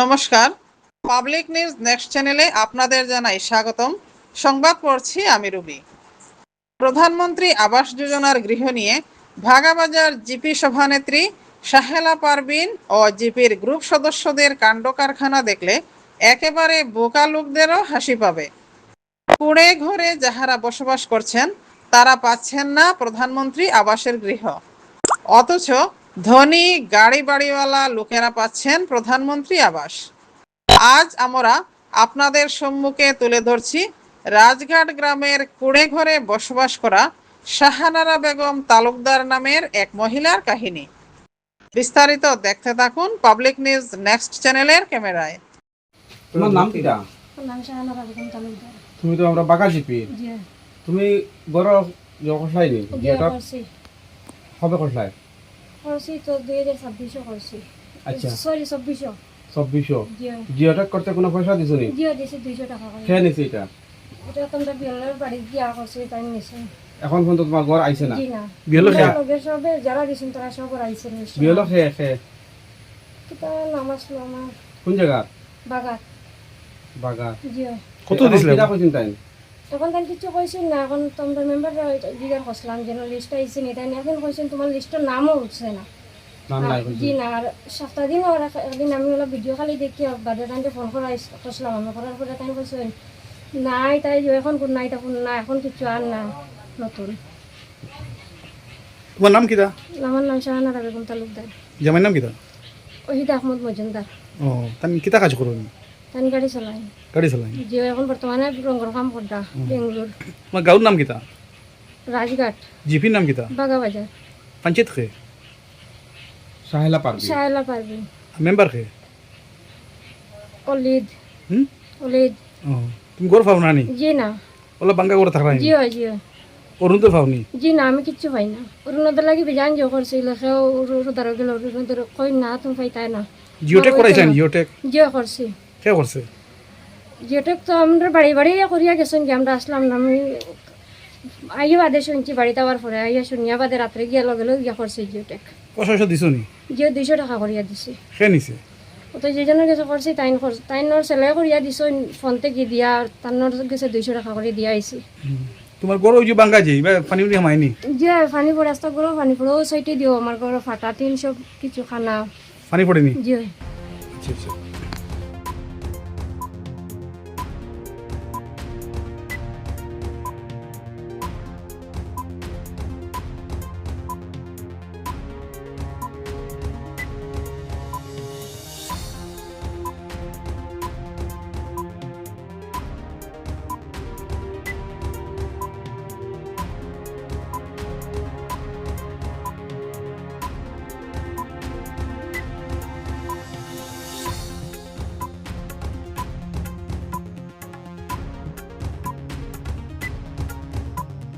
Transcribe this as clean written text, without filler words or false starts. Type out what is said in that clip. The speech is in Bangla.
নমস্কার, পাবলিক নিউজ নেক্সট চ্যানেলে আপনাদের জানাই স্বাগতম। সংবাদ পড়ছি আমি রুবি। প্রধানমন্ত্রী আবাস যোজনার গৃহ নিয়ে ভাগাবাজার জিপি সভানেত্রী সাহেলা পারভিন ও জিপির গ্রুপ সদস্যদের কাণ্ড কারখানা দেখলে একেবারে বোকা লোকদেরও হাসি পাবে। কুঁড়ে ঘরে যাহারা বসবাস করছেন তারা পাচ্ছেন না প্রধানমন্ত্রী আবাসের গৃহ, অথচ ধনী গাড়ি বাড়িওয়ালা লোকেরা পাচ্ছেন প্রধানমন্ত্রী আবাস। আজ আমরা আপনাদের সম্মুখে তুলে ধরছি রাজঘাট গ্রামের কুড়ে ঘরে বসবাস করা শাহানারা বেগম তালুকদার নামের এক মহিলার কাহিনী। বিস্তারিত দেখতে থাকুন পাবলিক নিউজ নেক্সট চ্যানেলের ক্যামেরায়। তোমার নাম কিটা? নাম শাহানারা বেগম তালুকদার। তুমি তো আমরা বাঁকা জিপি। জি তুমি বড় কষলাই নি জি করছি। হবে কষলাই করছি তো 2026 করছি। আচ্ছা সরি 26। 2600 জি জিওটেক করতে কোনো পয়সা দিছো নি? জি দিছি 200 টাকা করে। খেয়ে নিছি এটা এটা তোমরা বিয়ালের বাড়ি দিয়া করছি তাই নিছে। এখন পর্যন্ত তোমার ঘর আইছে না? জি না বিয়ালো খেয়ে লোকের সবে যারা দিছেন তারা সব আইছে নিছে। বিয়ালো খেয়ে কিতা নামাজ আমার কোন জায়গা? বাগাত। বাগা জি কত দিছিলে? কিটা কইছেন তাই? তখন তাই কিছু কইছেন না, এখন তোমরা মেম্বার জিগার করছিলাম যেন লিস্ট আইছে নি, তাই এখন কইছেন তোমার লিস্টের নামও উঠছে না। নাম নাই জি না, আর সপ্তাহ দিন আর একদিন আমি ওলা ভিডিও খালি দেখি বাদে তাইতে ফোন করছিলাম, আমি করার পরে তাই কইছেন নাই তাই এখন কোন নাই তখন না, এখন কিছু আর না নতুন। তোমার নাম কিটা? আমার নাম শাহানারা বেগম তালুকদার। জামাইর নাম কিটা? ওহিদ আহমদ মজুমদার। ও তুমি কিতা কাজ করো? তাই গাড়ি চালাই। গাড়ি চালাই। যে এখন বর্তমানে রঙর কাম করতা বেঙ্গলোর। তোমার গাঁওর নাম কিটা? রাজঘাট জিপির নাম কিটা? বাগাবাজার। পঞ্চায়েত খে? সাহেলা পারবি। শাহেলা পারবি। মেম্বার খে? অলিদ। হুম? অলিদ। ও তুমি গড় পাও না নি? জি না। ওলা বাঙ্গা করে থাকবা জি হয় জি হয়। অরুণোদয় পাওনি? জি না, আমি কিচ্ছু পাই না। অরুণোদয় লাগি বেজান যে করছিল সেও রোদার গেল অরুণোদয় কই না তুমি পাইতাই না। জিওটেক করাইছেন? জিওটেক জিও করছি। কে করছে? জিওটেক তো আমরা বাড়ি বাড়ি করিয়া গেছেন যে আমরা আসলাম না, আমি আইয়া বাদে শুনছি বাড়িতে আবার পরে আইয়া শুনিয়া বাদে রাত্রে গিয়া লগে লগে গিয়া করছি জিওটেক। পয়সা দিছো নি? জিও 200 টাকা করিয়া দিছি। খে নিছে? ও তো যে জনের কাছে করছি তাইনর ছেলে করিয়া দিছো ফোনতে গিয়ে দিয়া তাইনর কাছে 200 টাকা করে দিয়া আইছি। তোমার গড় ওই যে বাঙ্গা যে এবার পানি উনি হামায়নি? যে পানি পড়ে রাস্তা গরো পানি পড়েও সাইটে দিও আমার ঘর ফাটা টিন সব কিছু খানা। পানি পড়েনি? জি আচ্ছা আচ্ছা।